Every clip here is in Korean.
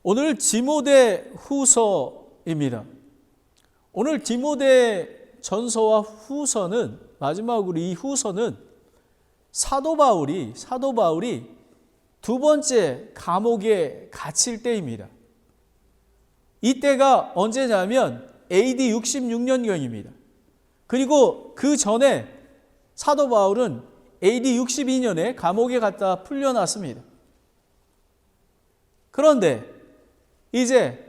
오늘 디모데 후서입니다. 오늘 디모데 전서와 후서는 마지막으로 이 후서는 사도 바울이 두 번째 감옥에 갇힐 때입니다. 이때가 언제냐면 AD 66년경입니다. 그리고 그 전에 사도 바울은 AD 62년에 감옥에 갔다 풀려났습니다. 그런데 이제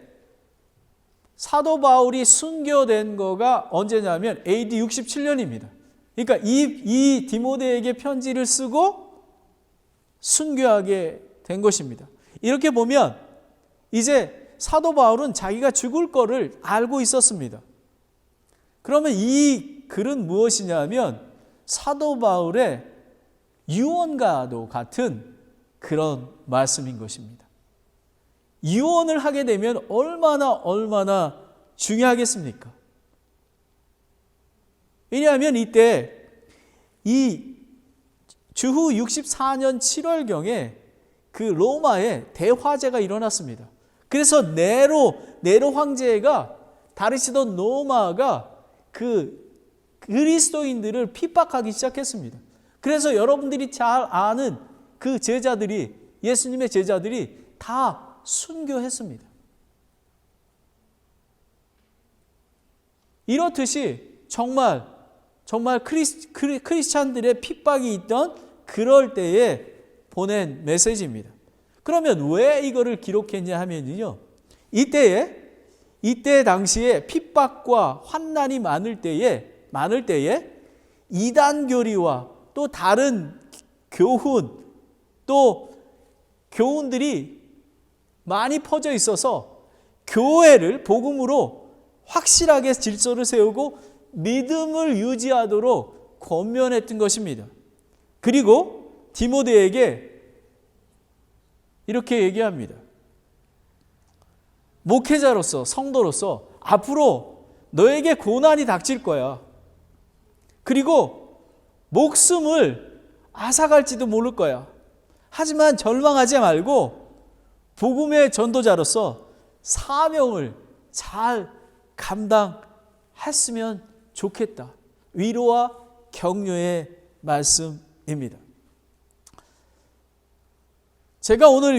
사도 바울이 순교된 거가 언제냐면 AD 67년입니다. 그러니까 이 디모데에게 편지를 쓰고 순교하게 된 것입니다. 이렇게 보면 이제 사도 바울은 자기가 죽을 거를 알고 있었습니다. 그러면 이 글은 무엇이냐면 사도 바울의 유언과도 같은 그런 말씀인 것입니다. 유언을 하게 되면 얼마나 중요하겠습니까? 왜냐하면 이때 이 주후 64년 7월경에 그 로마에 대화재가 일어났습니다. 그래서 네로 황제가 다르시던 로마가 그 그리스도인들을 핍박하기 시작했습니다. 그래서 여러분들이 잘 아는 그 제자들이, 예수님의 제자들이 다 순교했습니다. 이렇듯이 정말 크리스찬들의 핍박이 있던 그럴 때에 보낸 메시지입니다. 그러면 왜 이거를 기록했냐 하면요, 이때 당시에 핍박과 환난이 많을 때에 이단 교리와 또 다른 교훈들이 많이 퍼져 있어서 교회를 복음으로 확실하게 질서를 세우고 믿음을 유지하도록 권면했던 것입니다. 그리고 디모데에게 이렇게 얘기합니다. 목회자로서, 성도로서 앞으로 너에게 고난이 닥칠 거야. 그리고 목숨을 앗아갈지도 모를 거야. 하지만 절망하지 말고 복음의 전도자로서 사명을 잘 감당했으면 좋겠다. 위로와 격려의 말씀입니다. 제가 오늘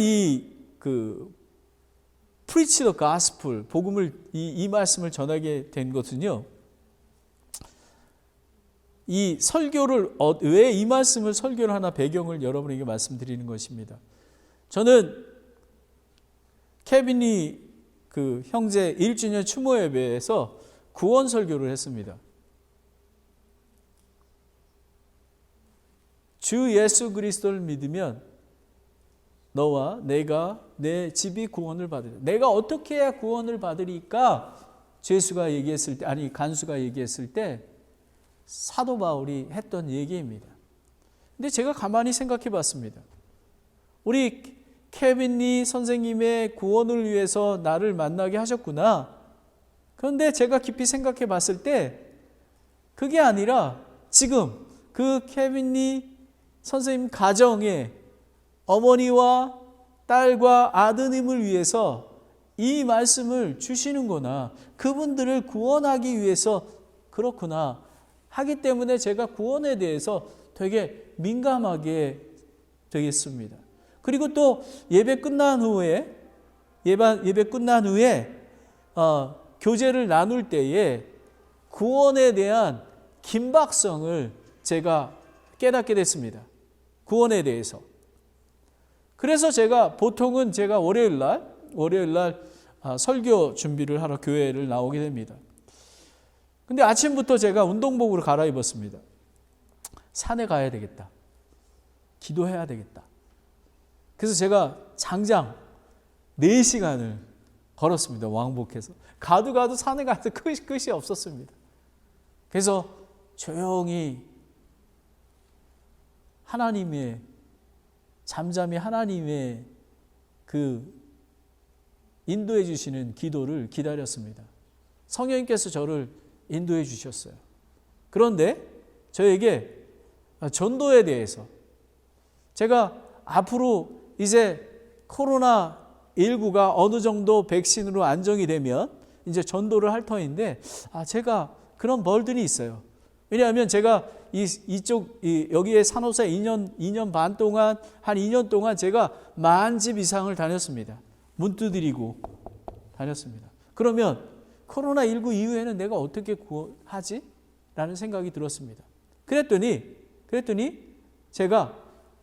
Preach the Gospel, 복음을 이 말씀을 전하게 된 것은요, 이 설교를 왜 이 말씀을 설교를 하나 배경을 여러분에게 말씀드리는 것입니다. 저는 케빈이 그 형제 1주년 추모 예배에서 구원 설교를 했습니다. 주 예수 그리스도를 믿으면 너와 내가 내 집이 구원을 받으리라. 내가 어떻게 해야 구원을 받으리까? 간수가 얘기했을 때 사도 바울이 했던 얘기입니다. 근데 제가 가만히 생각해 봤습니다. 우리 케빈리 선생님의 구원을 위해서 나를 만나게 하셨구나. 그런데 제가 깊이 생각해 봤을 때 그게 아니라 지금 그 케빈리 선생님 가정에 어머니와 딸과 아드님을 위해서 이 말씀을 주시는구나. 그분들을 구원하기 위해서 그렇구나 하기 때문에 제가 구원에 대해서 되게 민감하게 되겠습니다. 그리고 또 예배 끝난 후에 교제를 나눌 때에 구원에 대한 긴박성을 제가 깨닫게 됐습니다. 구원에 대해서. 그래서 보통은 제가 월요일 날 설교 준비를 하러 교회를 나오게 됩니다. 근데 아침부터 제가 운동복으로 갈아입었습니다. 산에 가야 되겠다. 기도해야 되겠다. 그래서 제가 장장 4시간을 걸었습니다. 왕복해서. 가도 산에 가서 끝이 없었습니다. 그래서 조용히 잠잠히 하나님의 그 인도해 주시는 기도를 기다렸습니다. 성령님께서 저를 인도해 주셨어요. 그런데 저에게 전도에 대해서 제가 앞으로 이제 코로나 일구가 어느 정도 백신으로 안정이 되면 이제 전도를 할 터인데, 제가 그런 벌들이 있어요. 왜냐하면 제가 여기에 산호사 2년 반 동안, 한 2년 동안 제가 10,000집 이상을 다녔습니다. 문 두드리고 다녔습니다. 그러면 코로나19 이후에는 내가 어떻게 구원하지? 라는 생각이 들었습니다. 그랬더니 제가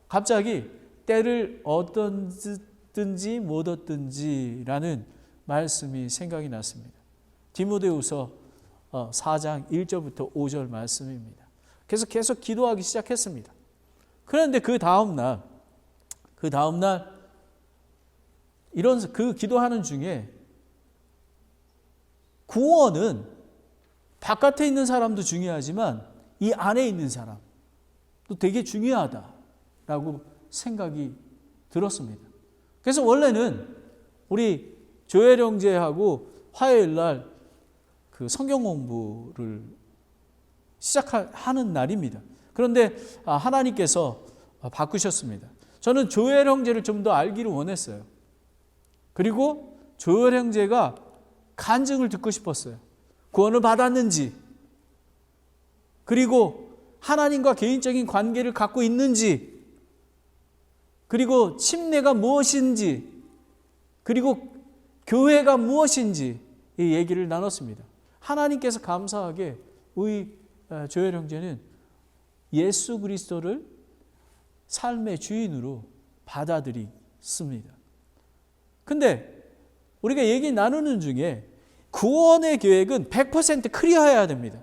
갑자기 때를 얻든지 못 얻든지라는 말씀이 생각이 났습니다. 디모데후서 4장 1절부터 5절 말씀입니다. 그래서 계속 기도하기 시작했습니다. 그런데 그 다음날 그 기도하는 중에 구원은 바깥에 있는 사람도 중요하지만 이 안에 있는 사람도 되게 중요하다라고 생각이 들었습니다. 그래서 원래는 우리 조엘 형제하고 화요일 날 그 성경 공부를 시작하는 날입니다. 그런데 하나님께서 바꾸셨습니다. 저는 조엘 형제를 좀 더 알기를 원했어요. 그리고 조엘 형제가 간증을 듣고 싶었어요. 구원을 받았는지, 그리고 하나님과 개인적인 관계를 갖고 있는지, 그리고 침례가 무엇인지, 그리고 교회가 무엇인지 이 얘기를 나눴습니다. 하나님께서 감사하게 우리 조엘 형제는 예수 그리스도를 삶의 주인으로 받아들였습니다. 근데 우리가 얘기 나누는 중에 구원의 계획은 100% 클리어해야 됩니다.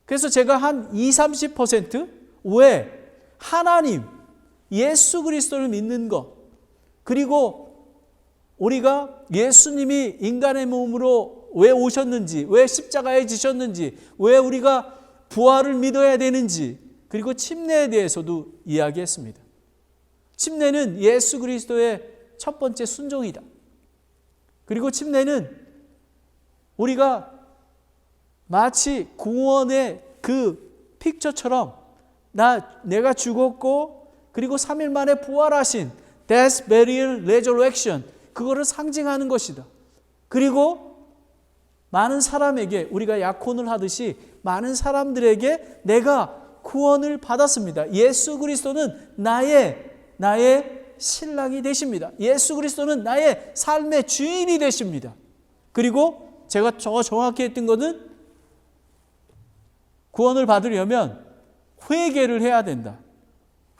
그래서 제가 한 20-30% 왜 하나님, 예수 그리스도를 믿는 것, 그리고 우리가 예수님이 인간의 몸으로 왜 오셨는지, 왜 십자가에 지셨는지, 왜 우리가 부활을 믿어야 되는지, 그리고 침례에 대해서도 이야기했습니다. 침례는 예수 그리스도의 첫 번째 순종이다. 그리고 침례는 우리가 마치 구원의 그 픽처처럼 내가 죽었고 그리고 3일 만에 부활하신 Death, Burial, Resurrection, 그거를 상징하는 것이다. 그리고 많은 사람에게 우리가 약혼을 하듯이 많은 사람들에게 내가 구원을 받았습니다. 예수 그리스도는 나의 신랑이 되십니다. 예수 그리스도는 나의 삶의 주인이 되십니다. 그리고 제가 정확히 했던 것은 구원을 받으려면 회개를 해야 된다.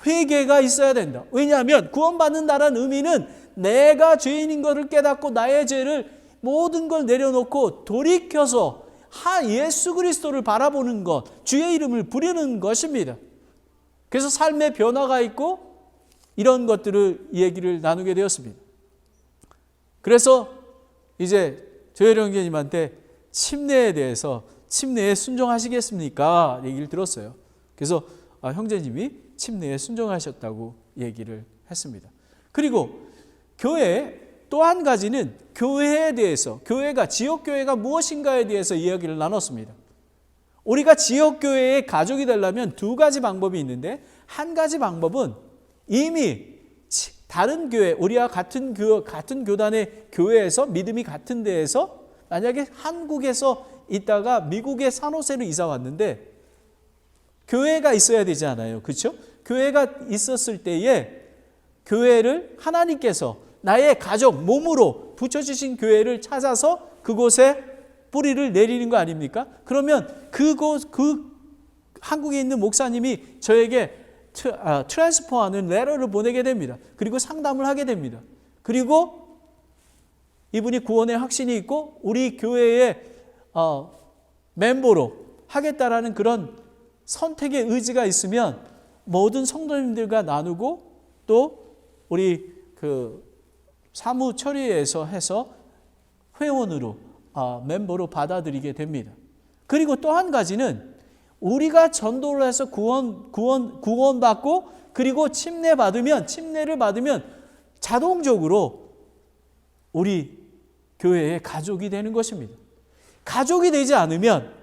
회개가 있어야 된다. 왜냐하면 구원받는다는 의미는 내가 죄인인 것을 깨닫고 나의 죄를 모든 걸 내려놓고 돌이켜서 예수 그리스도를 바라보는 것, 주의 이름을 부르는 것입니다. 그래서 삶의 변화가 있고 이런 것들을 얘기를 나누게 되었습니다. 그래서 이제 조엘 형제님한테 침례에 대해서 침례에 순종하시겠습니까? 얘기를 들었어요. 그래서 형제님이 침례에 순종하셨다고 얘기를 했습니다. 그리고 교회 또 한 가지는 교회에 대해서, 지역교회가 무엇인가에 대해서 이야기를 나눴습니다. 우리가 지역교회의 가족이 되려면 두 가지 방법이 있는데, 한 가지 방법은 이미 다른 교회, 우리와 같은 교단의 교회에서, 믿음이 같은 데에서, 만약에 한국에서 있다가 미국의 산호세로 이사 왔는데 교회가 있어야 되지 않아요? 그렇죠? 교회가 있었을 때에 교회를 하나님께서 나의 가족, 몸으로 붙여주신 교회를 찾아서 그곳에 뿌리를 내리는 거 아닙니까? 그러면 그 한국에 있는 목사님이 저에게 트랜스퍼하는 레터를 보내게 됩니다. 그리고 상담을 하게 됩니다. 그리고 이분이 구원의 확신이 있고 우리 교회의 멤버로 하겠다라는 그런 선택의 의지가 있으면 모든 성도님들과 나누고 또 우리 사무 처리에서 해서 회원으로 멤버로 받아들이게 됩니다. 그리고 또 한 가지는 우리가 전도를 해서 구원받고 그리고 침례를 받으면 자동적으로 우리 교회의 가족이 되는 것입니다. 가족이 되지 않으면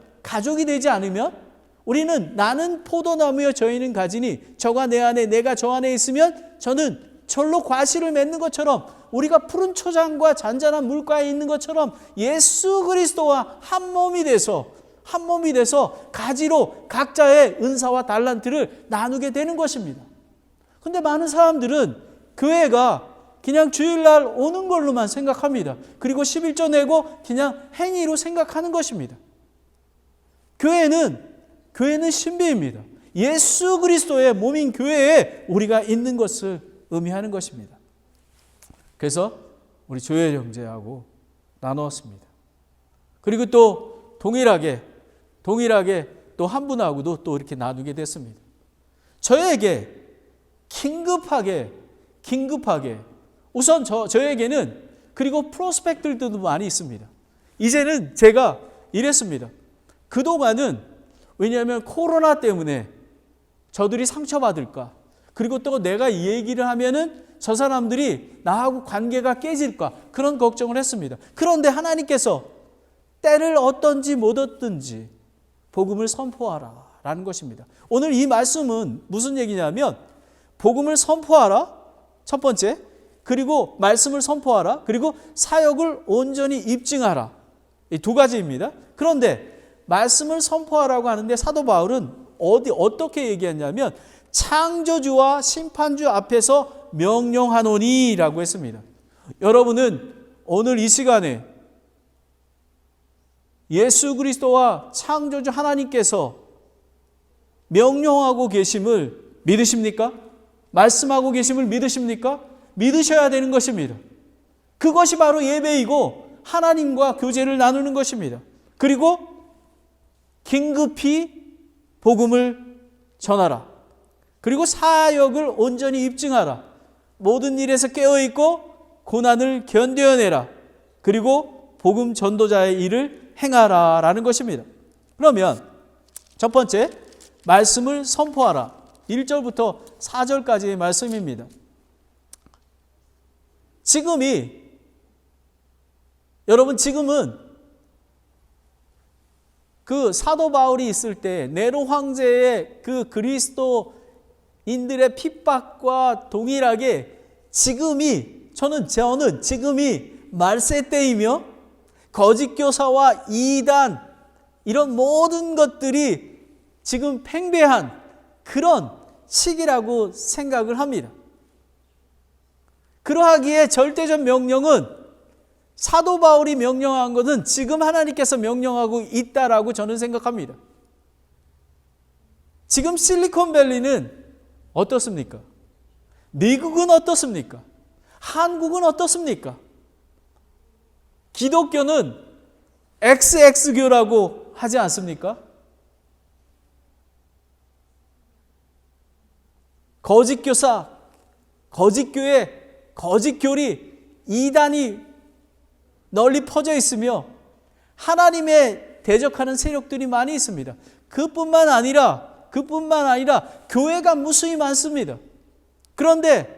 우리는 나는 포도나무여 저희는 가지니 저가 내 안에 내가 저 안에 있으면 저는 절로 과실을 맺는 것처럼 우리가 푸른 초장과 잔잔한 물가에 있는 것처럼 예수 그리스도와 한 몸이 돼서 가지로 각자의 은사와 달란트를 나누게 되는 것입니다. 근데 많은 사람들은 교회가 그냥 주일날 오는 걸로만 생각합니다. 그리고 11조 내고 그냥 행위로 생각하는 것입니다. 교회는 신비입니다. 예수 그리스도의 몸인 교회에 우리가 있는 것을 의미하는 것입니다. 그래서 우리 조엘 형제하고 나누었습니다. 그리고 또 동일하게 또 한 분하고도 또 이렇게 나누게 됐습니다. 저에게 긴급하게 우선 저에게는 그리고 프로스펙트들도 많이 있습니다. 이제는 제가 이랬습니다. 그동안은 왜냐하면 코로나 때문에 저들이 상처받을까, 그리고 또 내가 이 얘기를 하면은 저 사람들이 나하고 관계가 깨질까, 그런 걱정을 했습니다. 그런데 하나님께서 때를 얻든지 못 얻든지 복음을 선포하라 라는 것입니다. 오늘 이 말씀은 무슨 얘기냐면 복음을 선포하라, 첫 번째, 그리고 말씀을 선포하라, 그리고 사역을 온전히 입증하라, 이 두 가지입니다. 그런데 말씀을 선포하라고 하는데 사도 바울은 어떻게 얘기했냐면 창조주와 심판주 앞에서 명령하노니 라고 했습니다. 여러분은 오늘 이 시간에 예수 그리스도와 창조주 하나님께서 명령하고 계심을 믿으십니까? 말씀하고 계심을 믿으십니까? 믿으셔야 되는 것입니다. 그것이 바로 예배이고 하나님과 교제를 나누는 것입니다. 그리고 긴급히 복음을 전하라. 그리고 사역을 온전히 입증하라. 모든 일에서 깨어있고 고난을 견뎌내라. 그리고 복음 전도자의 일을 행하라 라는 것입니다. 그러면 첫 번째, 말씀을 선포하라. 1절부터 4절까지의 말씀입니다. 지금은 그 사도 바울이 있을 때 네로 황제의 그 그리스도인들의 핍박과 동일하게 저는 지금이 말세 때이며 거짓 교사와 이단 이런 모든 것들이 지금 팽배한 그런 시기라고 생각을 합니다. 그러하기에 절대적 명령은 사도 바울이 명령한 것은 지금 하나님께서 명령하고 있다라고 저는 생각합니다. 지금 실리콘밸리는 어떻습니까? 미국은 어떻습니까? 한국은 어떻습니까? 기독교는 XX교라고 하지 않습니까? 거짓 교사, 거짓 교회, 거짓 교리, 이단이 널리 퍼져 있으며 하나님에 대적하는 세력들이 많이 있습니다. 그뿐만 아니라 교회가 무수히 많습니다. 그런데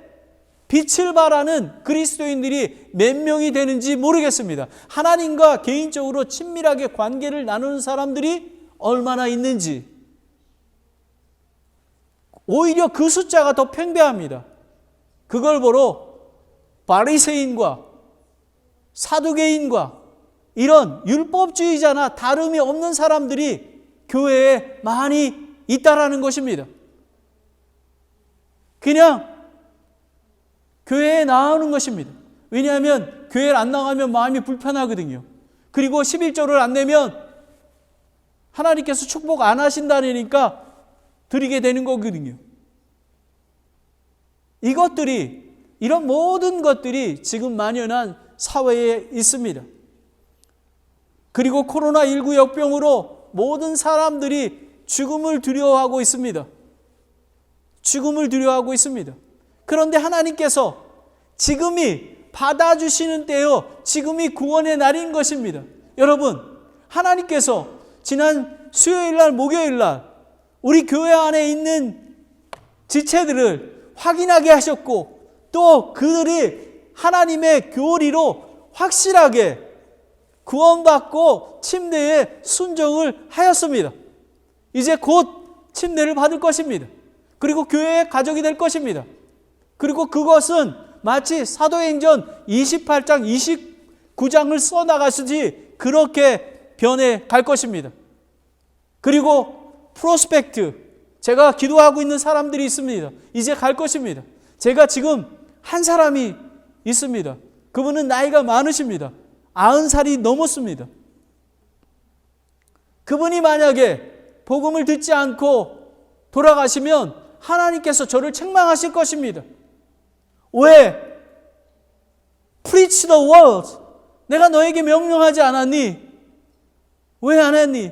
빛을 발하는 그리스도인들이 몇 명이 되는지 모르겠습니다. 하나님과 개인적으로 친밀하게 관계를 나누는 사람들이 얼마나 있는지. 오히려 그 숫자가 더 팽배합니다. 그걸 보러 바리새인과 사두개인과 이런 율법주의자나 다름이 없는 사람들이 교회에 많이 있다라는 것입니다. 그냥 교회에 나오는 것입니다. 왜냐하면 교회를 안 나가면 마음이 불편하거든요. 그리고 11조를 안 내면 하나님께서 축복 안 하신다니까 드리게 되는 거거든요. 이런 모든 것들이 지금 만연한 사회에 있습니다. 그리고 코로나19 역병으로 모든 사람들이 죽음을 두려워하고 있습니다. 그런데 하나님께서 지금이 받아주시는 때요, 지금이 구원의 날인 것입니다. 여러분, 하나님께서 지난 수요일날, 목요일날 우리 교회 안에 있는 지체들을 확인하게 하셨고 또 그들이 하나님의 교리로 확실하게 구원받고 침례에 순종을 하였습니다. 이제 곧 침례를 받을 것입니다. 그리고 교회의 가족이 될 것입니다. 그리고 그것은 마치 사도행전 28장, 29장을 써나가시지 그렇게 변해 갈 것입니다. 그리고 프로스펙트, 제가 기도하고 있는 사람들이 있습니다. 이제 갈 것입니다. 제가 지금 한 사람이 있습니다. 그분은 나이가 많으십니다. 90살이 넘었습니다. 그분이 만약에 복음을 듣지 않고 돌아가시면 하나님께서 저를 책망하실 것입니다. 왜? Preach the word. 내가 너에게 명령하지 않았니? 왜 안 했니?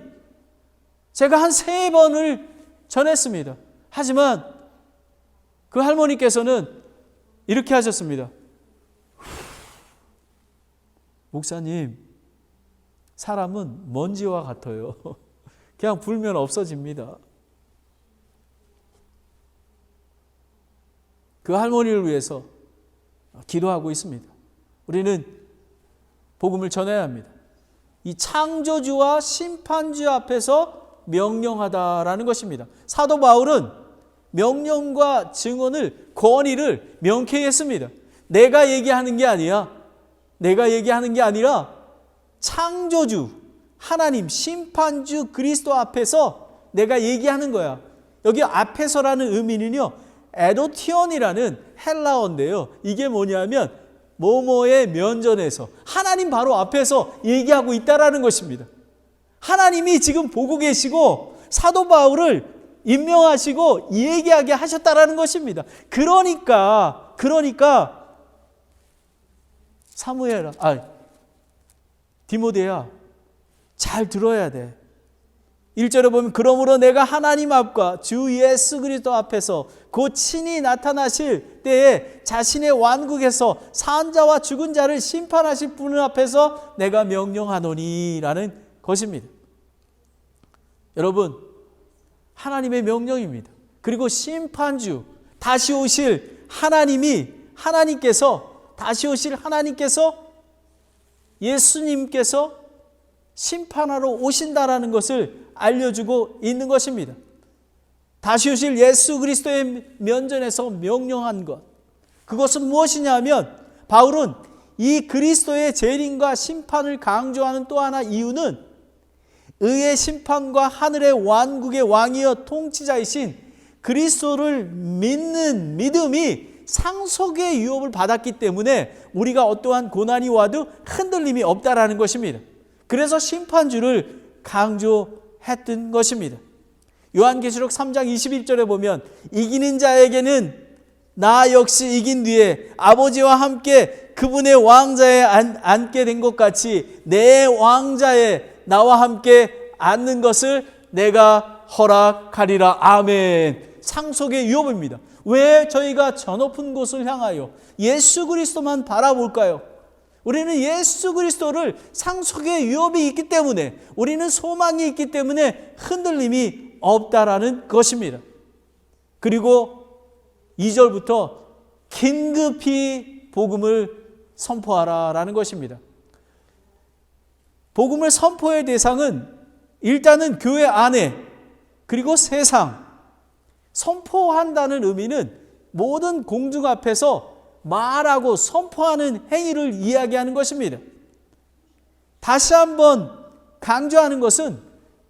제가 한 3번을 전했습니다. 하지만 그 할머니께서는 이렇게 하셨습니다. 목사님, 사람은 먼지와 같아요. 그냥 불면 없어집니다. 그 할머니를 위해서 기도하고 있습니다. 우리는 복음을 전해야 합니다. 이 창조주와 심판주 앞에서 명령하다라는 것입니다. 사도 바울은 명령과 증언을, 권위를 명쾌히 했습니다. 내가 얘기하는 게 아니야. 내가 얘기하는 게 아니라 창조주, 하나님, 심판주 그리스도 앞에서 내가 얘기하는 거야. 여기 앞에서라는 의미는요, 에도티온이라는 헬라어인데요. 이게 뭐냐면 뭐뭐의 면전에서, 하나님 바로 앞에서 얘기하고 있다라는 것입니다. 하나님이 지금 보고 계시고 사도 바울을 임명하시고 얘기하게 하셨다라는 것입니다. 그러니까 사무엘아, 디모데야, 잘 들어야 돼. 1절에 보면 그러므로 내가 하나님 앞과 주 예수 그리스도 앞에서 곧 친히 나타나실 때에 자신의 왕국에서 산 자와 죽은 자를 심판하실 분 앞에서 내가 명령하노니 라는 것입니다. 여러분, 하나님의 명령입니다. 그리고 심판주, 다시 오실 하나님께서 예수님께서 심판하러 오신다라는 것을 알려주고 있는 것입니다. 다시 오실 예수 그리스도의 면전에서 명령한 것, 그것은 무엇이냐 하면 바울은 이 그리스도의 재림과 심판을 강조하는 또 하나 이유는 의의 심판과 하늘의 왕국의 왕이여 통치자이신 그리스도를 믿는 믿음이 상속의 유업을 받았기 때문에 우리가 어떠한 고난이 와도 흔들림이 없다라는 것입니다. 그래서 심판주를 강조했던 것입니다. 요한계시록 3장 21절에 보면 이기는 자에게는 나 역시 이긴 뒤에 아버지와 함께 그분의 왕자에 앉게 된 것 같이 내 왕자에 나와 함께 앉는 것을 내가 허락하리라. 아멘. 상속의 유업입니다. 왜 저희가 저 높은 곳을 향하여 예수 그리스도만 바라볼까요? 우리는 예수 그리스도를 상속의 유업이 있기 때문에, 우리는 소망이 있기 때문에 흔들림이 없다라는 것입니다. 그리고 2절부터 긴급히 복음을 선포하라라는 것입니다. 복음을 선포의 대상은 일단은 교회 안에, 그리고 세상. 선포한다는 의미는 모든 공중 앞에서 말하고 선포하는 행위를 이야기하는 것입니다. 다시 한번 강조하는 것은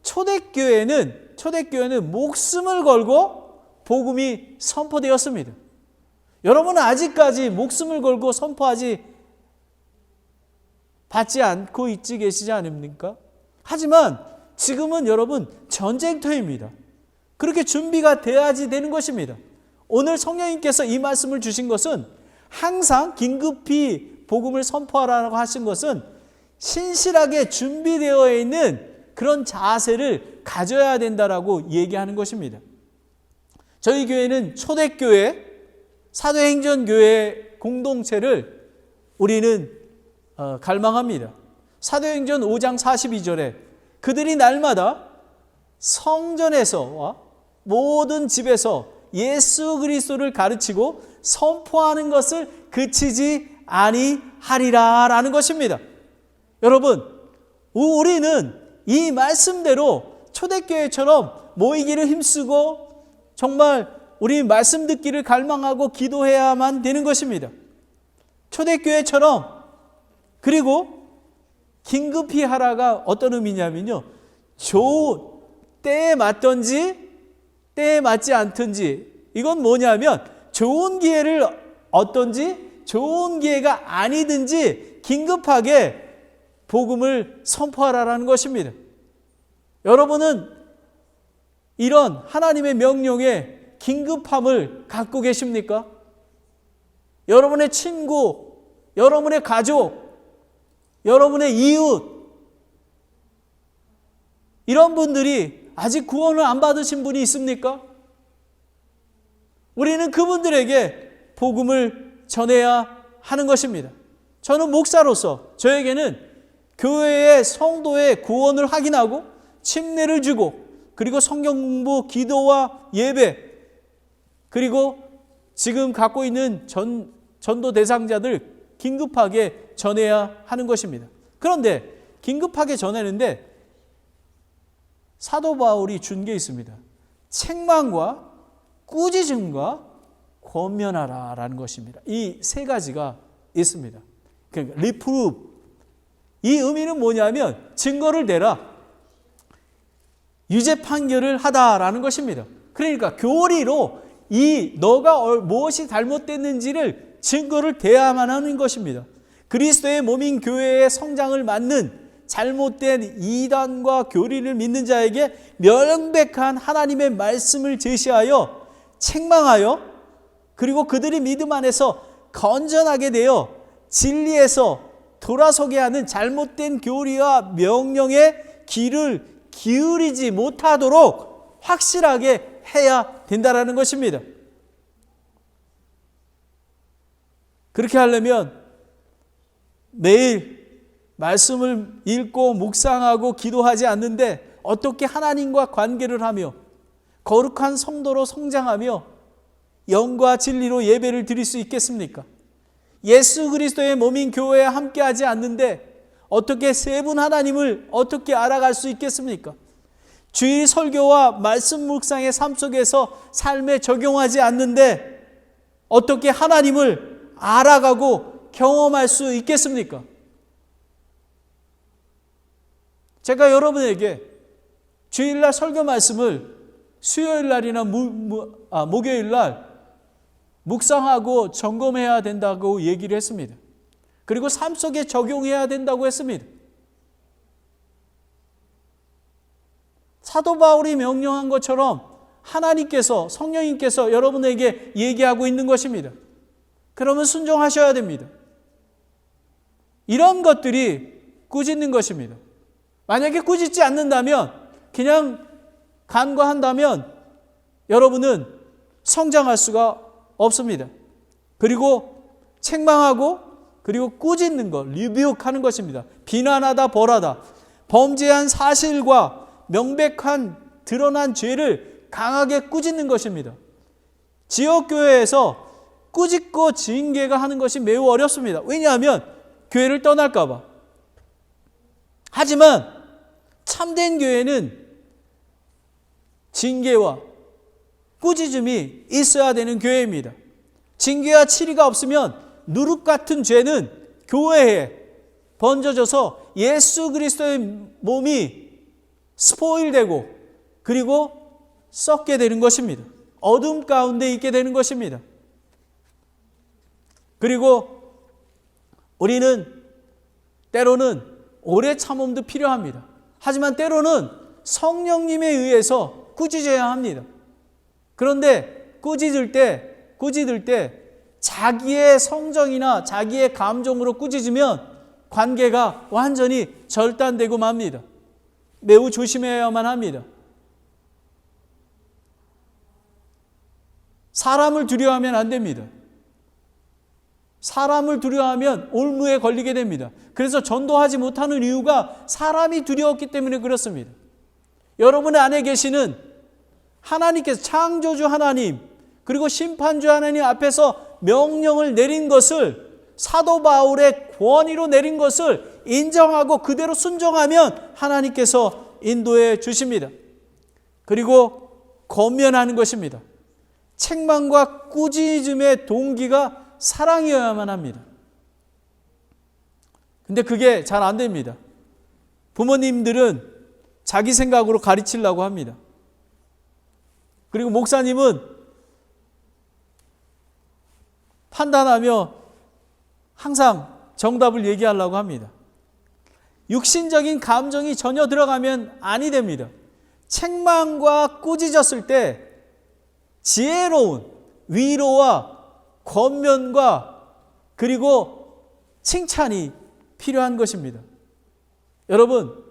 초대교회는 목숨을 걸고 복음이 선포되었습니다. 여러분은 아직까지 목숨을 걸고 받지 않고 있지 계시지 않습니까? 하지만 지금은 여러분 전쟁터입니다. 그렇게 준비가 돼야지 되는 것입니다. 오늘 성령님께서 이 말씀을 주신 것은 항상 긴급히 복음을 선포하라고 하신 것은 신실하게 준비되어 있는 그런 자세를 가져야 된다라고 얘기하는 것입니다. 저희 교회는 초대교회, 사도행전교회 공동체를 우리는 갈망합니다. 사도행전 5장 42절에 그들이 날마다 성전에서와 모든 집에서 예수 그리스도를 가르치고 선포하는 것을 그치지 아니하리라 라는 것입니다. 여러분, 우리는 이 말씀대로 초대교회처럼 모이기를 힘쓰고 정말 우리 말씀 듣기를 갈망하고 기도해야만 되는 것입니다. 초대교회처럼. 그리고 긴급히 하라가 어떤 의미냐면요, 좋은 때에 맞든지 때에 맞지 않든지, 이건 뭐냐면 좋은 기회를 얻든지 좋은 기회가 아니든지 긴급하게 복음을 선포하라는 것입니다. 여러분은 이런 하나님의 명령에 긴급함을 갖고 계십니까? 여러분의 친구, 여러분의 가족, 여러분의 이웃, 이런 분들이 아직 구원을 안 받으신 분이 있습니까? 우리는 그분들에게 복음을 전해야 하는 것입니다. 저는 목사로서 저에게는 교회의 성도의 구원을 확인하고 침례를 주고, 그리고 성경 공부, 기도와 예배, 그리고 지금 갖고 있는 전도 대상자들 긴급하게 전해야 하는 것입니다. 그런데 긴급하게 전하는데 사도 바울이 준 게 있습니다. 책망과 꾸짖음과 권면하라라는 것입니다. 이 세 가지가 있습니다. 그러니까 reprove, 이 의미는 뭐냐면 증거를 대라, 유죄 판결을 하다라는 것입니다. 그러니까 교리로 너가 무엇이 잘못됐는지를 증거를 대야만 하는 것입니다. 그리스도의 몸인 교회의 성장을 막는 잘못된 이단과 교리를 믿는 자에게 명백한 하나님의 말씀을 제시하여 책망하여, 그리고 그들이 믿음 안에서 건전하게 되어 진리에서 돌아서게 하는 잘못된 교리와 명령에 귀를 기울이지 못하도록 확실하게 해야 된다는 것입니다. 그렇게 하려면 매일 말씀을 읽고 묵상하고 기도하지 않는데 어떻게 하나님과 관계를 하며 거룩한 성도로 성장하며 영과 진리로 예배를 드릴 수 있겠습니까? 예수 그리스도의 몸인 교회에 함께하지 않는데 어떻게 세 분 하나님을 어떻게 알아갈 수 있겠습니까? 주일 설교와 말씀 묵상의 삶 속에서 삶에 적용하지 않는데 어떻게 하나님을 알아가고 경험할 수 있겠습니까? 제가 여러분에게 주일날 설교 말씀을 수요일날이나 목요일날 묵상하고 점검해야 된다고 얘기를 했습니다. 그리고 삶 속에 적용해야 된다고 했습니다. 사도 바울이 명령한 것처럼 하나님께서, 성령님께서 여러분에게 얘기하고 있는 것입니다. 그러면 순종하셔야 됩니다. 이런 것들이 꾸짖는 것입니다. 만약에 꾸짖지 않는다면, 그냥 간과한다면 여러분은 성장할 수가 없습니다. 그리고 책망하고, 그리고 꾸짖는 것, 리뷰하는 것입니다. 비난하다, 벌하다. 범죄한 사실과 명백한 드러난 죄를 강하게 꾸짖는 것입니다. 지역교회에서 꾸짖고 징계가 하는 것이 매우 어렵습니다. 왜냐하면 교회를 떠날까 봐. 하지만 참된 교회는 징계와 꾸짖음이 있어야 되는 교회입니다. 징계와 치리가 없으면 누룩 같은 죄는 교회에 번져져서 예수 그리스도의 몸이 스포일되고 그리고 썩게 되는 것입니다. 어둠 가운데 있게 되는 것입니다. 그리고 우리는 때로는 오래 참음도 필요합니다. 하지만 때로는 성령님에 의해서 꾸짖어야 합니다. 그런데 꾸짖을 때 자기의 성정이나 자기의 감정으로 꾸짖으면 관계가 완전히 절단되고 맙니다. 매우 조심해야만 합니다. 사람을 두려워하면 안 됩니다. 사람을 두려워하면 올무에 걸리게 됩니다. 그래서 전도하지 못하는 이유가 사람이 두려웠기 때문에 그렇습니다. 여러분 안에 계시는 하나님께서, 창조주 하나님, 그리고 심판주 하나님 앞에서 명령을 내린 것을, 사도 바울의 권위로 내린 것을 인정하고 그대로 순종하면 하나님께서 인도해 주십니다. 그리고 권면하는 것입니다. 책망과 꾸짖음의 동기가 사랑이어야만 합니다. 근데 그게 잘 안 됩니다. 부모님들은 자기 생각으로 가르치려고 합니다. 그리고 목사님은 판단하며 항상 정답을 얘기하려고 합니다. 육신적인 감정이 전혀 들어가면 아니 됩니다. 책망과 꾸짖었을 때 지혜로운 위로와 권면과 그리고 칭찬이 필요한 것입니다. 여러분,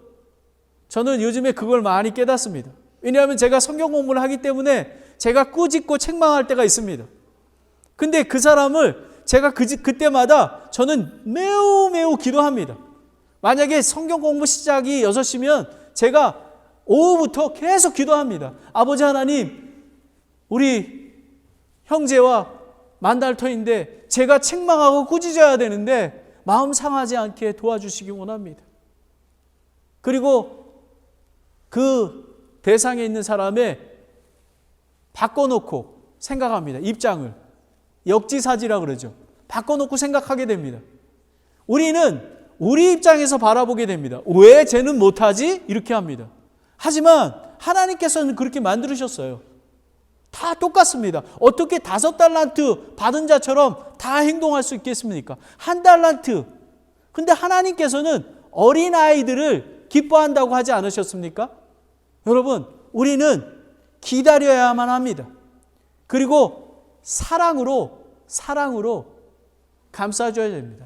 저는 요즘에 그걸 많이 깨닫습니다. 왜냐하면 제가 성경 공부를 하기 때문에 제가 꾸짖고 책망할 때가 있습니다. 근데 그 사람을 제가 그때마다 저는 매우 기도합니다. 만약에 성경 공부 시작이 6시면 제가 오후부터 계속 기도합니다. 아버지 하나님, 우리 형제와 만달터인데 제가 책망하고 꾸짖어야 되는데 마음 상하지 않게 도와주시기 원합니다. 그리고 그 대상에 있는 사람의 바꿔놓고 생각합니다. 입장을. 역지사지라 그러죠. 바꿔놓고 생각하게 됩니다. 우리는 우리 입장에서 바라보게 됩니다. 왜 쟤는 못하지? 이렇게 합니다. 하지만 하나님께서는 그렇게 만들으셨어요. 다 똑같습니다. 어떻게 5달란트 받은 자처럼 다 행동할 수 있겠습니까? 1달란트. 근데 하나님께서는 어린아이들을 기뻐한다고 하지 않으셨습니까? 여러분, 우리는 기다려야만 합니다. 그리고 사랑으로 감싸줘야 됩니다.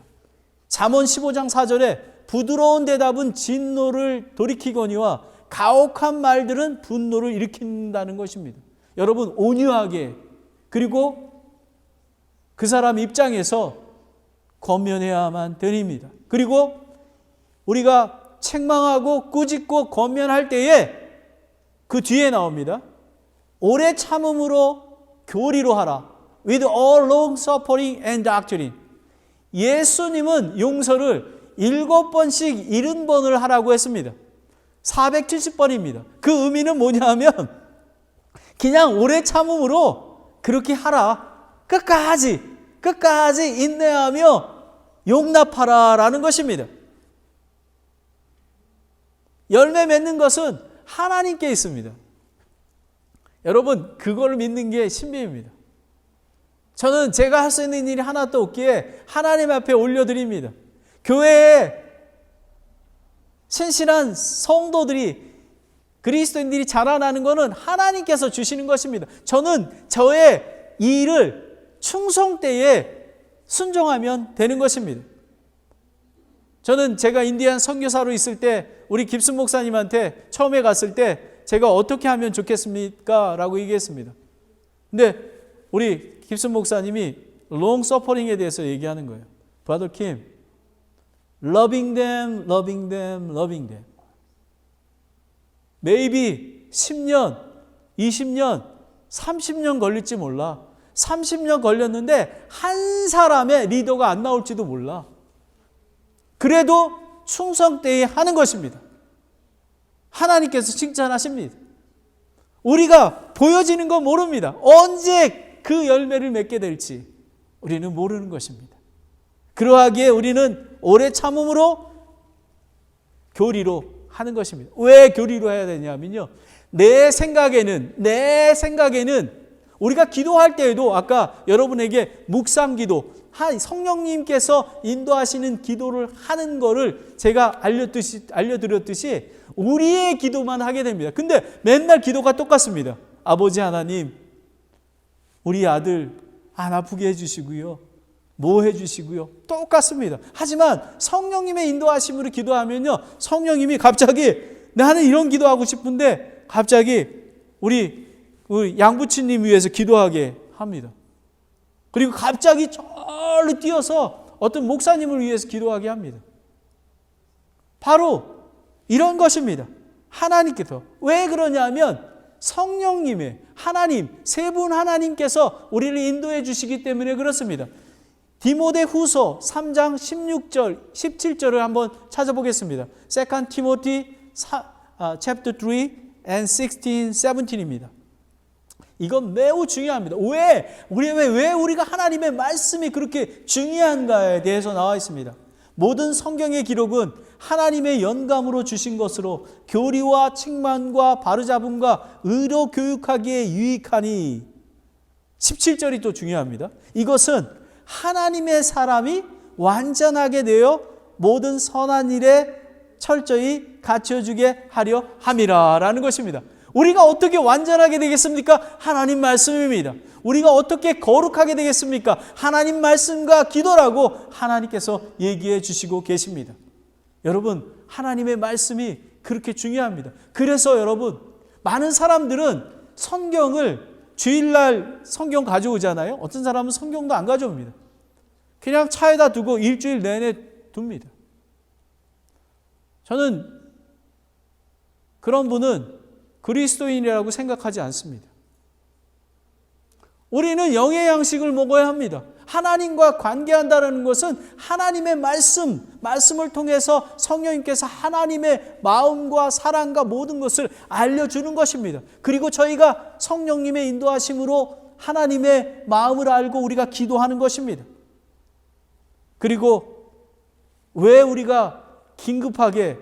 잠언 15장 4절에 부드러운 대답은 진노를 돌이키거니와 가혹한 말들은 분노를 일으킨다는 것입니다. 여러분, 온유하게 그리고 그 사람 입장에서 권면해야만 됩니다. 그리고 우리가 책망하고 꾸짖고 권면할 때에 그 뒤에 나옵니다. 오래 참음으로 교리로 하라. With all long suffering and doctrine. 예수님은 용서를 7번씩 70번을 하라고 했습니다. 470번입니다. 그 의미는 뭐냐면 그냥 오래 참음으로 그렇게 하라. 끝까지 인내하며 용납하라라는 것입니다. 열매 맺는 것은 하나님께 있습니다. 여러분, 그걸 믿는 게 신비입니다. 저는 제가 할 수 있는 일이 하나도 없기에 하나님 앞에 올려드립니다. 교회에 신실한 성도들이, 그리스도인들이 자라나는 것은 하나님께서 주시는 것입니다. 저는 저의 일을 충성 때에 순종하면 되는 것입니다. 저는 제가 인디안 선교사로 있을 때 우리 깁슨 목사님한테 처음에 갔을 때 제가 어떻게 하면 좋겠습니까? 라고 얘기했습니다. 근데 우리 깁슨 목사님이 long suffering에 대해서 얘기하는 거예요. Brother Kim, loving them. Maybe 10년, 20년, 30년 걸릴지 몰라. 30년 걸렸는데 한 사람의 리더가 안 나올지도 몰라. 그래도 충성되이 하는 것입니다. 하나님께서 칭찬하십니다. 우리가 보여지는 건 모릅니다. 언제 그 열매를 맺게 될지 우리는 모르는 것입니다. 그러하기에 우리는 오래 참음으로 교리로 하는 것입니다. 왜 교리로 해야 되냐면요, 내 생각에는 우리가 기도할 때에도 아까 여러분에게 묵상기도, 성령님께서 인도하시는 기도를 하는 거를 제가 알려드렸듯이 우리의 기도만 하게 됩니다. 근데 맨날 기도가 똑같습니다. 아버지 하나님, 우리 아들 안 아프게 해주시고요, 뭐 해주시고요, 똑같습니다. 하지만 성령님의 인도하심으로 기도하면요, 성령님이 갑자기 나는 이런 기도하고 싶은데 갑자기 우리 양부치님 위해서 기도하게 합니다. 그리고 갑자기 저로 뛰어서 어떤 목사님을 위해서 기도하게 합니다. 바로 이런 것입니다. 하나님께서. 왜 그러냐면 성령님의 하나님, 세 분 하나님께서 우리를 인도해 주시기 때문에 그렇습니다. 디모데후서 3장 16절, 17절을 한번 찾아보겠습니다. 2 Timothy chapter 3 and 16, 17입니다. 이건 매우 중요합니다. 왜 우리가 하나님의 말씀이 그렇게 중요한가에 대해서 나와 있습니다. 모든 성경의 기록은 하나님의 영감으로 주신 것으로 교리와 책망과 바로잡음과 의로 교육하기에 유익하니 17절이 또 중요합니다. 이것은 하나님의 사람이 완전하게 되어 모든 선한 일에 철저히 갖춰주게 하려 함이라 라는 것입니다. 우리가 어떻게 완전하게 되겠습니까? 하나님 말씀입니다. 우리가 어떻게 거룩하게 되겠습니까? 하나님 말씀과 기도라고 하나님께서 얘기해 주시고 계십니다. 여러분, 하나님의 말씀이 그렇게 중요합니다. 그래서 여러분, 많은 사람들은 성경을 주일날 성경 가져오잖아요. 어떤 사람은 성경도 안 가져옵니다. 그냥 차에다 두고 일주일 내내 둡니다. 저는 그런 분은 그리스도인이라고 생각하지 않습니다. 우리는 영의 양식을 먹어야 합니다. 하나님과 관계한다는 것은 하나님의 말씀을 통해서 성령님께서 하나님의 마음과 사랑과 모든 것을 알려주는 것입니다. 그리고 저희가 성령님의 인도하심으로 하나님의 마음을 알고 우리가 기도하는 것입니다. 그리고 왜 우리가 긴급하게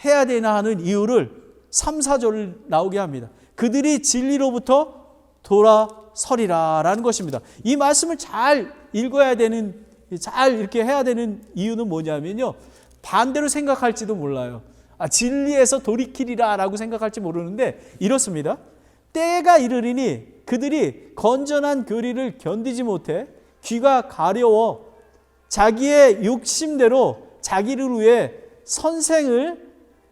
해야 되나 하는 이유를 3, 4절을 나오게 합니다. 그들이 진리로부터 돌아서리라 라는 것입니다. 이 말씀을 잘 읽어야 되는, 잘 이렇게 해야 되는 이유는 뭐냐면요, 반대로 생각할지도 몰라요. 진리에서 돌이키리라 라고 생각할지 모르는데 이렇습니다. 때가 이르리니 그들이 건전한 교리를 견디지 못해 귀가 가려워 자기의 욕심대로 자기를 위해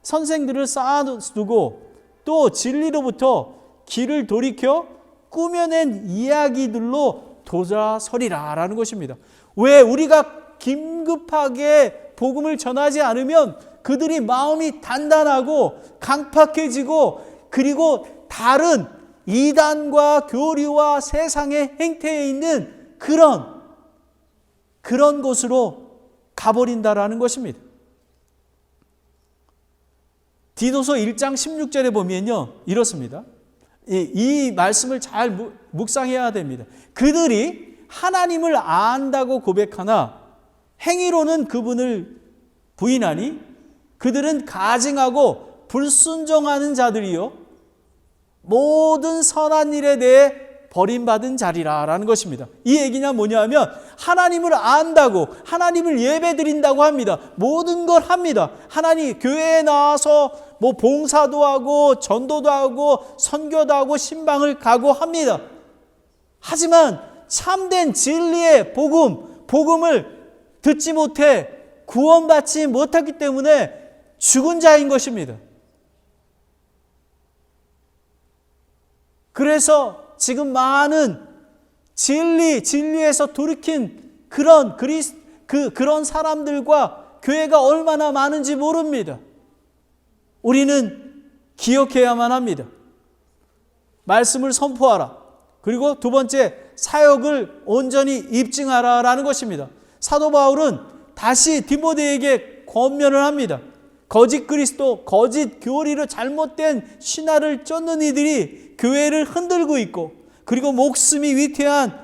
선생들을 쌓아두고 또 진리로부터 귀를 돌이켜 꾸며낸 이야기들로 돌아서리라 라는 것입니다. 왜 우리가 긴급하게 복음을 전하지 않으면 그들이 마음이 단단하고 강팍해지고 그리고 다른 이단과 교리와 세상의 행태에 있는 그런 곳으로 가버린다라는 것입니다. 디도서 1장 16절에 보면요, 이렇습니다. 이 말씀을 잘 묵상해야 됩니다. 그들이 하나님을 안다고 고백하나 행위로는 그분을 부인하니 그들은 가증하고 불순종하는 자들이요 모든 선한 일에 대해 버림받은 자리라 라는 것입니다. 이 얘기냐 뭐냐면 하나님을 안다고, 하나님을 예배드린다고 합니다. 모든 걸 합니다. 하나님 교회에 나와서 봉사도 하고 전도도 하고 선교도 하고 신방을 가고 합니다. 하지만 참된 진리의 복음을 듣지 못해 구원받지 못했기 때문에 죽은 자인 것입니다. 그래서 지금 많은 진리에서 돌이킨 그런 사람들과 교회가 얼마나 많은지 모릅니다. 우리는 기억해야만 합니다. 말씀을 선포하라. 그리고 두 번째, 사역을 온전히 입증하라라는 것입니다. 사도 바울은 다시 디모데에게 권면을 합니다. 거짓 그리스도, 거짓 교리로 잘못된 신화를 쫓는 이들이 교회를 흔들고 있고 그리고 목숨이 위태한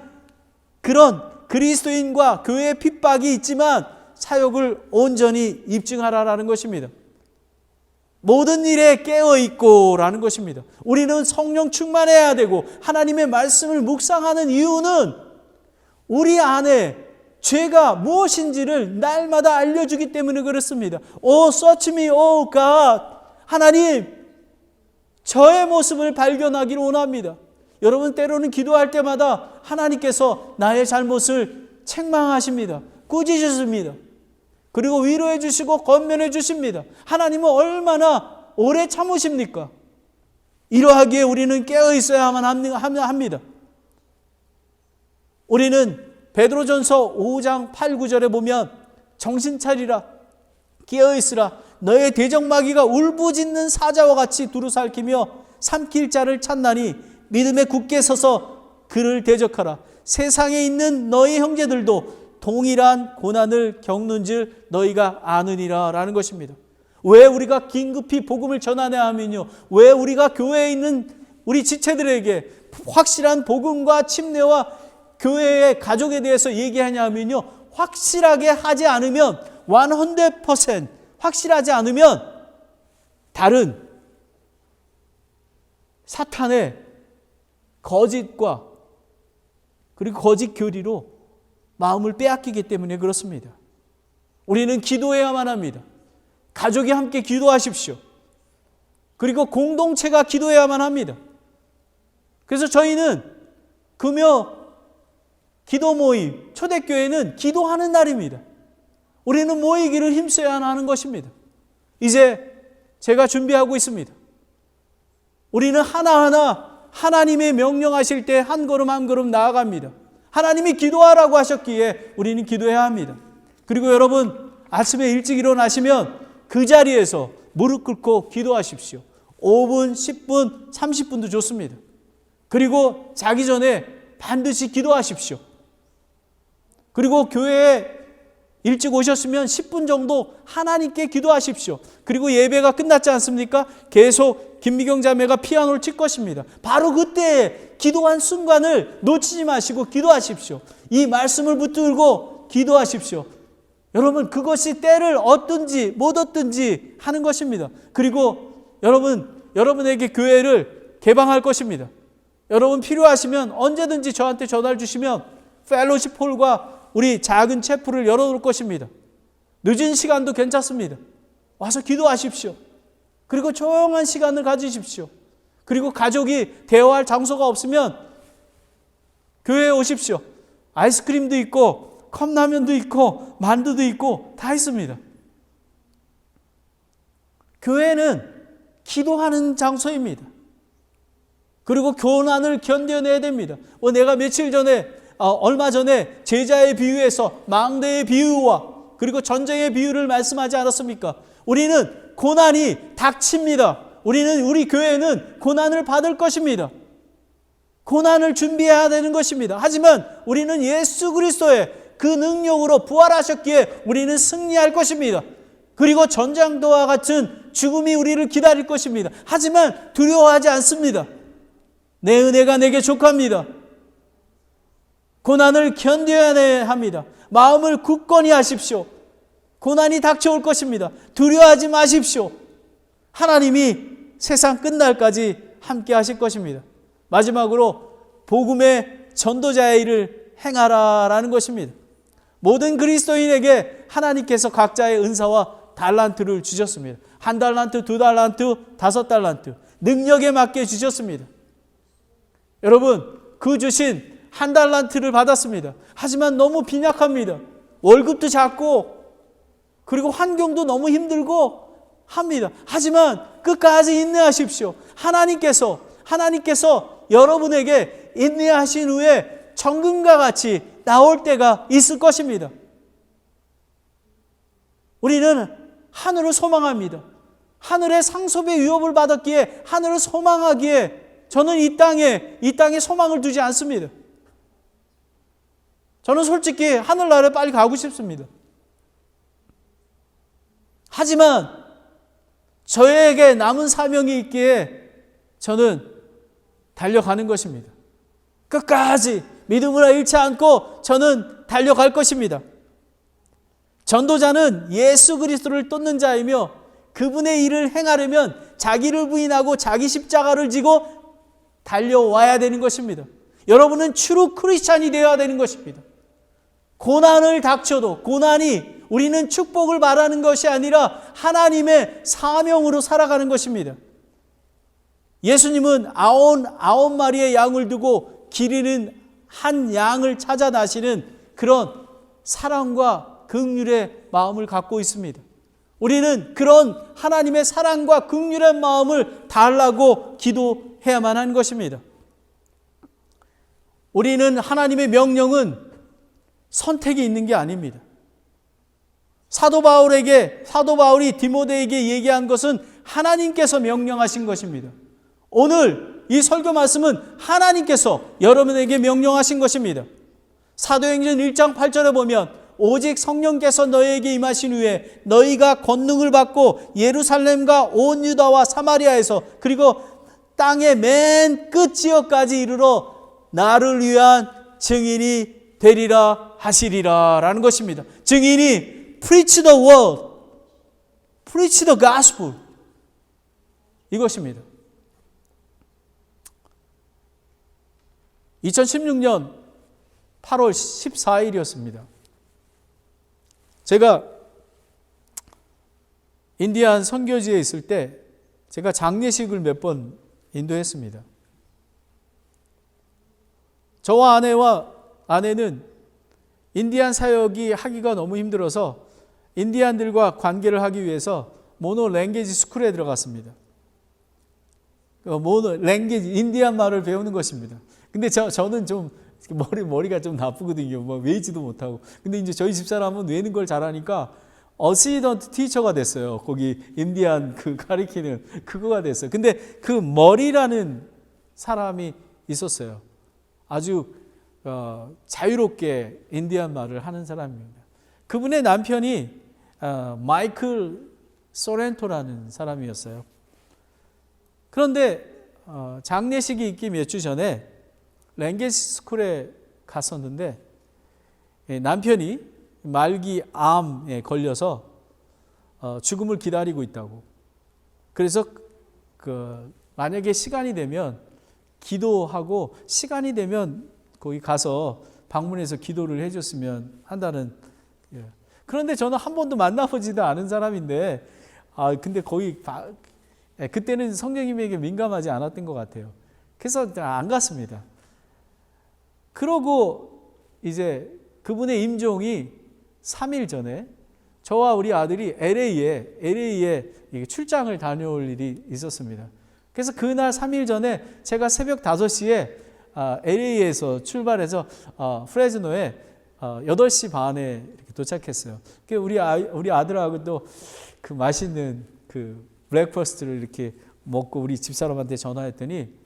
그런 그리스도인과 교회의 핍박이 있지만 사역을 온전히 입증하라라는 것입니다. 모든 일에 깨어있고 라는 것입니다. 우리는 성령 충만해야 되고 하나님의 말씀을 묵상하는 이유는 우리 안에 죄가 무엇인지를 날마다 알려주기 때문에 그렇습니다. Oh, search me, oh God. 하나님, 저의 모습을 발견하기를 원합니다. 여러분, 때로는 기도할 때마다 하나님께서 나의 잘못을 책망하십니다. 꾸짖으십니다. 그리고 위로해 주시고 권면해 주십니다. 하나님은 얼마나 오래 참으십니까? 이러하기에 우리는 깨어 있어야만 합니다. 우리는 베드로전서 5장 8, 9절에 보면 정신 차리라, 깨어 있으라, 너의 대적마귀가 울부짖는 사자와 같이 두루살키며 삼킬 자를 찾나니 믿음에 굳게 서서 그를 대적하라. 세상에 있는 너희 형제들도 동일한 고난을 겪는 줄 너희가 아느니라 라는 것입니다. 왜 우리가 긴급히 복음을 전하냐 하면요, 왜 우리가 교회에 있는 우리 지체들에게 확실한 복음과 침례와 교회의 가족에 대해서 얘기하냐 하면요, 확실하게 하지 않으면 100% 확실하지 않으면 다른 사탄의 거짓과 그리고 거짓 교리로 마음을 빼앗기기 때문에 그렇습니다. 우리는 기도해야만 합니다. 가족이 함께 기도하십시오. 그리고 공동체가 기도해야만 합니다. 그래서 저희는 금요 기도 모임, 초대교회는 기도하는 날입니다. 우리는 모이기를 힘써야 하는 것입니다. 이제 제가 준비하고 있습니다. 우리는 하나하나 하나님의 명령하실 때 한 걸음 한 걸음 나아갑니다. 하나님이 기도하라고 하셨기에 우리는 기도해야 합니다. 그리고 여러분 아침에 일찍 일어나시면 그 자리에서 무릎 꿇고 기도하십시오. 5분, 10분, 30분도 좋습니다. 그리고 자기 전에 반드시 기도하십시오. 그리고 교회에 일찍 오셨으면 10분 정도 하나님께 기도하십시오. 그리고 예배가 끝났지 않습니까? 계속 김미경 자매가 피아노를 칠 것입니다. 바로 그때 기도한 순간을 놓치지 마시고 기도하십시오. 이 말씀을 붙들고 기도하십시오. 여러분 그것이 때를 얻든지 못 얻든지 하는 것입니다. 그리고 여러분에게 교회를 개방할 것입니다. 여러분 필요하시면 언제든지 저한테 전화를 주시면 펠로십 홀과 우리 작은 채플을 열어놓을 것입니다. 늦은 시간도 괜찮습니다. 와서 기도하십시오. 그리고 조용한 시간을 가지십시오. 그리고 가족이 대화할 장소가 없으면 교회에 오십시오. 아이스크림도 있고 컵라면도 있고 만두도 있고 다 있습니다. 교회는 기도하는 장소입니다. 그리고 고난을 견뎌내야 됩니다. 내가 얼마 전에 제자의 비유에서 망대의 비유와 그리고 전쟁의 비유를 말씀하지 않았습니까? 우리는 고난이 닥칩니다. 우리 교회는 고난을 받을 것입니다. 고난을 준비해야 되는 것입니다. 하지만 우리는 예수 그리스도의 그 능력으로 부활하셨기에 우리는 승리할 것입니다. 그리고 전쟁도와 같은 죽음이 우리를 기다릴 것입니다. 하지만 두려워하지 않습니다. 내 은혜가 내게 족합니다. 고난을 견뎌야 합니다. 마음을 굳건히 하십시오. 고난이 닥쳐올 것입니다. 두려워하지 마십시오. 하나님이 세상 끝날까지 함께 하실 것입니다. 마지막으로 복음의 전도자의 일을 행하라라는 것입니다. 모든 그리스도인에게 하나님께서 각자의 은사와 달란트를 주셨습니다. 1달란트, 2달란트, 5달란트 능력에 맞게 주셨습니다. 여러분 그 주신 1달란트를 받았습니다. 하지만 너무 빈약합니다. 월급도 작고 그리고 환경도 너무 힘들고 합니다. 하지만 끝까지 인내하십시오. 하나님께서 여러분에게 인내하신 후에 정금과 같이 나올 때가 있을 것입니다. 우리는 하늘을 소망합니다. 하늘의 상속의 위협을 받았기에 하늘을 소망하기에 저는 이 땅에 소망을 두지 않습니다. 저는 솔직히 하늘나라에 빨리 가고 싶습니다. 하지만 저에게 남은 사명이 있기에 저는 달려가는 것입니다. 끝까지 믿음으로 잃지 않고 저는 달려갈 것입니다. 전도자는 예수 그리스도를 쫓는 자이며 그분의 일을 행하려면 자기를 부인하고 자기 십자가를 지고 달려와야 되는 것입니다. 여러분은 트루 크리스찬이 되어야 되는 것입니다. 고난을 닥쳐도 고난이 우리는 축복을 말하는 것이 아니라 하나님의 사명으로 살아가는 것입니다. 예수님은 아홉 마리의 양을 두고 기르는 한 양을 찾아 나시는 그런 사랑과 긍휼의 마음을 갖고 있습니다. 우리는 그런 하나님의 사랑과 긍휼의 마음을 달라고 기도해야만 하는 것입니다. 우리는 하나님의 명령은 선택이 있는 게 아닙니다. 사도 바울이 디모데에게 얘기한 것은 하나님께서 명령하신 것입니다. 오늘 이 설교 말씀은 하나님께서 여러분에게 명령하신 것입니다. 사도행전 1장 8절에 보면 오직 성령께서 너희에게 임하신 후에 너희가 권능을 받고 예루살렘과 온 유다와 사마리아에서 그리고 땅의 맨 끝 지역까지 이르러 나를 위한 증인이 되리라 하시리라 라는 것입니다. 증인이 preach the word, preach the gospel. 이것입니다. 2016년 8월 14일이었습니다. 제가 인디안 선교지에 있을 때 제가 장례식을 몇 번 인도했습니다. 저와 아내는 인디안 사역이 하기가 너무 힘들어서 인디안들과 관계를 하기 위해서 모노 랭귀지 스쿨에 들어갔습니다. 모노 랭귀지, 인디안 말을 배우는 것입니다. 근데 저는 좀 머리가 좀 나쁘거든요. 뭐 외지도 못하고. 근데 이제 저희 집사람은 외는 걸 잘하니까 어시던트 티처가 됐어요. 거기 인디안 그 가리키는 그거가 됐어요. 근데 그 머리라는 사람이 있었어요. 아주 자유롭게 인디안 말을 하는 사람입니다. 그분의 남편이 마이클 소렌토라는 사람이었어요. 그런데 장례식이 있기 몇 주 전에 랭귀지 스쿨에 갔었는데 남편이 말기 암에 걸려서 죽음을 기다리고 있다고. 그래서 만약에 시간이 되면 기도하고 시간이 되면 거기 가서 방문해서 기도를 해줬으면 한다는. 그런데 저는 한 번도 만나보지도 않은 사람인데 근데 거기 그때는 성령님에게 민감하지 않았던 것 같아요. 그래서 안 갔습니다. 그러고 이제 그분의 임종이 3일 전에 저와 우리 아들이 LA에 출장을 다녀올 일이 있었습니다. 그래서 그날 3일 전에 제가 새벽 5시에 LA에서 출발해서 프레즈노에 8시 반에 이렇게 도착했어요. 우리 아들하고도 그 맛있는 그 브렉퍼스트를 이렇게 먹고 우리 집사람한테 전화했더니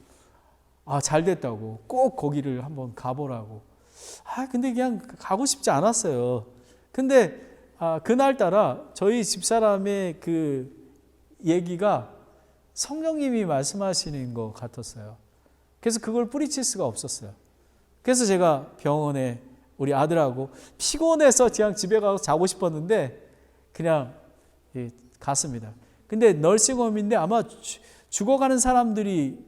잘 됐다고, 꼭 거기를 한번 가보라고. 근데 그냥 가고 싶지 않았어요. 근데 그날따라 저희 집사람의 그 얘기가 성령님이 말씀하시는 것 같았어요. 그래서 그걸 뿌리칠 수가 없었어요. 그래서 제가 병원에 우리 아들하고 피곤해서 그냥 집에 가서 자고 싶었는데 그냥 갔습니다. 근데 널싱홈인데 아마 죽어가는 사람들이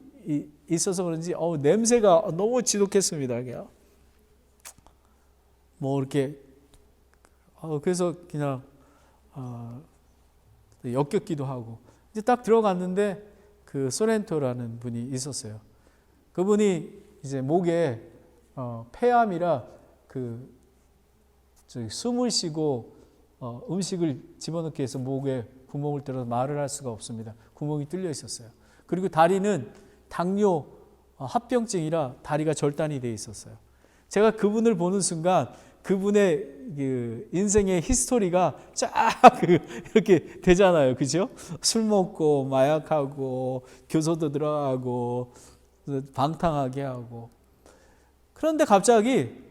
있어서 그런지 냄새가 너무 지독했습니다. 그냥 뭐 이렇게 그래서 그냥 역겹기도 하고. 이제 딱 들어갔는데 그 소렌토라는 분이 있었어요. 그분이 이제 목에 폐암이라 숨을 쉬고 음식을 집어넣기 위해서 목에 구멍을 뚫어서 말을 할 수가 없습니다. 구멍이 뚫려 있었어요. 그리고 다리는 당뇨 합병증이라 다리가 절단이 돼 있었어요. 제가 그분을 보는 순간 그분의 그 인생의 히스토리가 쫙 이렇게 되잖아요. 그죠? 술 먹고 마약하고 교소도 들어가고 방탕하게 하고. 그런데 갑자기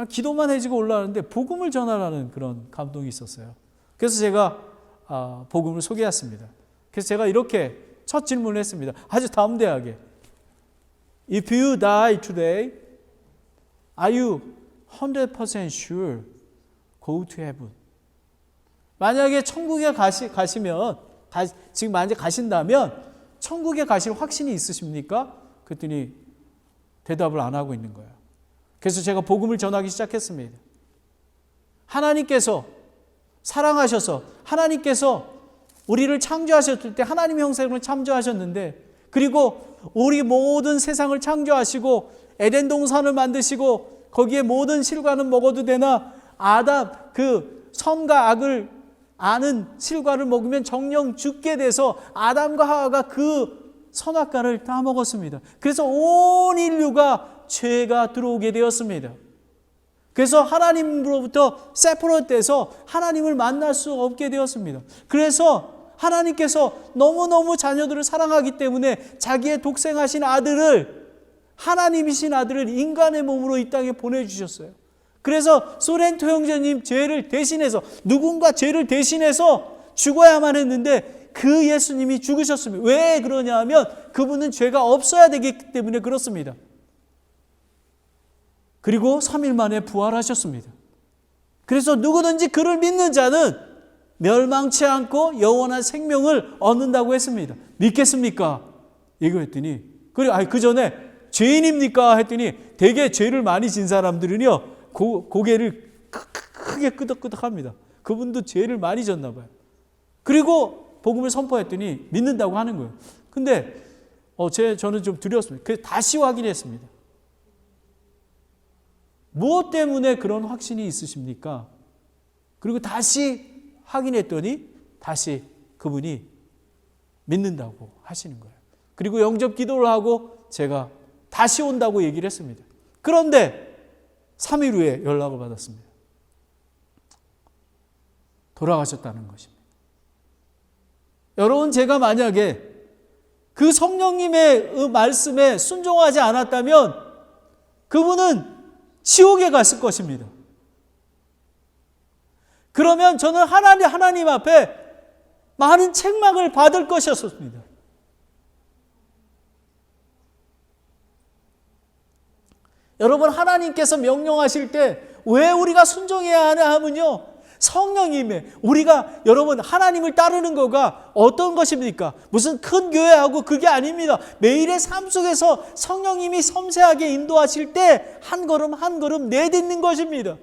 기도만 해지고 올라가는데 복음을 전하라는 그런 감동이 있었어요. 그래서 제가 복음을 소개했습니다. 그래서 제가 이렇게 첫 질문을 했습니다. 아주 담대하게. If you die today, are you 100% sure go to heaven? 만약에 천국에 가시면 지금 만약에 가신다면 천국에 가실 확신이 있으십니까? 그랬더니 대답을 안 하고 있는 거예요. 그래서 제가 복음을 전하기 시작했습니다. 하나님께서 사랑하셔서 하나님께서 우리를 창조하셨을 때 하나님의 형상으로 창조하셨는데, 그리고 우리 모든 세상을 창조하시고 에덴 동산을 만드시고 거기에 모든 실과는 먹어도 되나 아담 그 선과 악을 아는 실과를 먹으면 정령 죽게 돼서 아담과 하와가 그 선악과를 다 먹었습니다. 그래서 온 인류가 죄가 들어오게 되었습니다. 그래서 하나님으로부터 세퍼레이트돼서 하나님을 만날 수 없게 되었습니다. 그래서 하나님께서 너무너무 자녀들을 사랑하기 때문에 자기의 독생하신 아들을, 하나님이신 아들을 인간의 몸으로 이 땅에 보내주셨어요. 그래서 소렌토 형제님 죄를 대신해서, 누군가 죄를 대신해서 죽어야만 했는데 그 예수님이 죽으셨습니다. 왜 그러냐 하면 그분은 죄가 없어야 되기 때문에 그렇습니다. 그리고 3일 만에 부활하셨습니다. 그래서 누구든지 그를 믿는 자는 멸망치 않고 영원한 생명을 얻는다고 했습니다. 믿겠습니까? 이거 했더니, 그 전에 죄인입니까? 했더니 되게 죄를 많이 진 사람들은요, 고개를 크게 끄덕끄덕합니다. 그분도 죄를 많이 졌나 봐요. 그리고 복음을 선포했더니 믿는다고 하는 거예요. 근데 저는 좀 두려웠습니다. 그래서 다시 확인했습니다. 무엇 때문에 그런 확신이 있으십니까? 그리고 다시 확인했더니 다시 그분이 믿는다고 하시는 거예요. 그리고 영접 기도를 하고 제가 다시 온다고 얘기를 했습니다. 그런데 3일 후에 연락을 받았습니다. 돌아가셨다는 것입니다. 여러분, 제가 만약에 그 성령님의 말씀에 순종하지 않았다면 그분은 지옥에 갔을 것입니다. 그러면 저는 하나님 앞에 많은 책망을 받을 것이었습니다. 여러분, 하나님께서 명령하실 때 왜 우리가 순종해야 하냐 하면요, 성령님의, 여러분, 하나님을 따르는 거가 어떤 것입니까? 무슨 큰 교회하고 그게 아닙니다. 매일의 삶 속에서 성령님이 섬세하게 인도하실 때 한 걸음 한 걸음 내딛는 것입니다.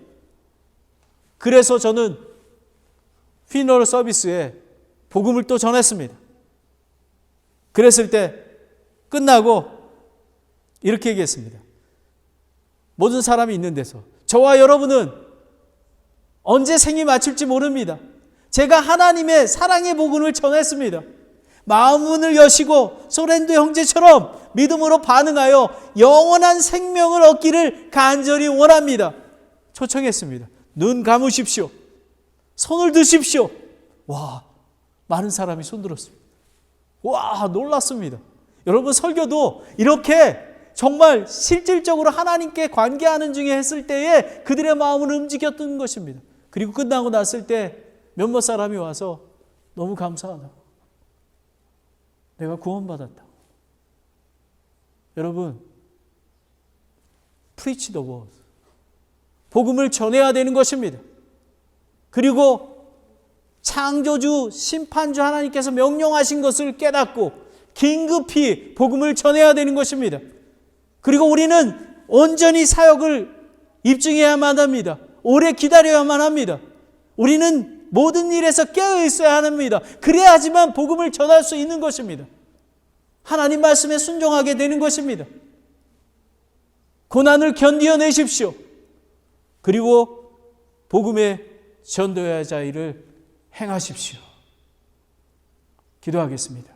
그래서 저는 피너럴 서비스에 복음을 또 전했습니다. 그랬을 때 끝나고 이렇게 얘기했습니다. 모든 사람이 있는 데서 저와 여러분은 언제 생이 맞출지 모릅니다. 제가 하나님의 사랑의 복음을 전했습니다. 마음문을 여시고 소렌도 형제처럼 믿음으로 반응하여 영원한 생명을 얻기를 간절히 원합니다. 초청했습니다. 눈 감으십시오. 손을 드십시오. 와, 많은 사람이 손 들었습니다. 와, 놀랐습니다. 여러분, 설교도 이렇게 정말 실질적으로 하나님께 관계하는 중에 했을 때에 그들의 마음을 움직였던 것입니다. 그리고 끝나고 났을 때 몇몇 사람이 와서 너무 감사하다. 내가 구원받았다. 여러분, preach the word. 복음을 전해야 되는 것입니다. 그리고 창조주, 심판주 하나님께서 명령하신 것을 깨닫고 긴급히 복음을 전해야 되는 것입니다. 그리고 우리는 온전히 사역을 입증해야만 합니다. 오래 기다려야만 합니다. 우리는 모든 일에서 깨어 있어야 합니다. 그래야지만 복음을 전할 수 있는 것입니다. 하나님 말씀에 순종하게 되는 것입니다. 고난을 견디어내십시오. 그리고 복음의 전도자의 일을 행하십시오. 기도하겠습니다.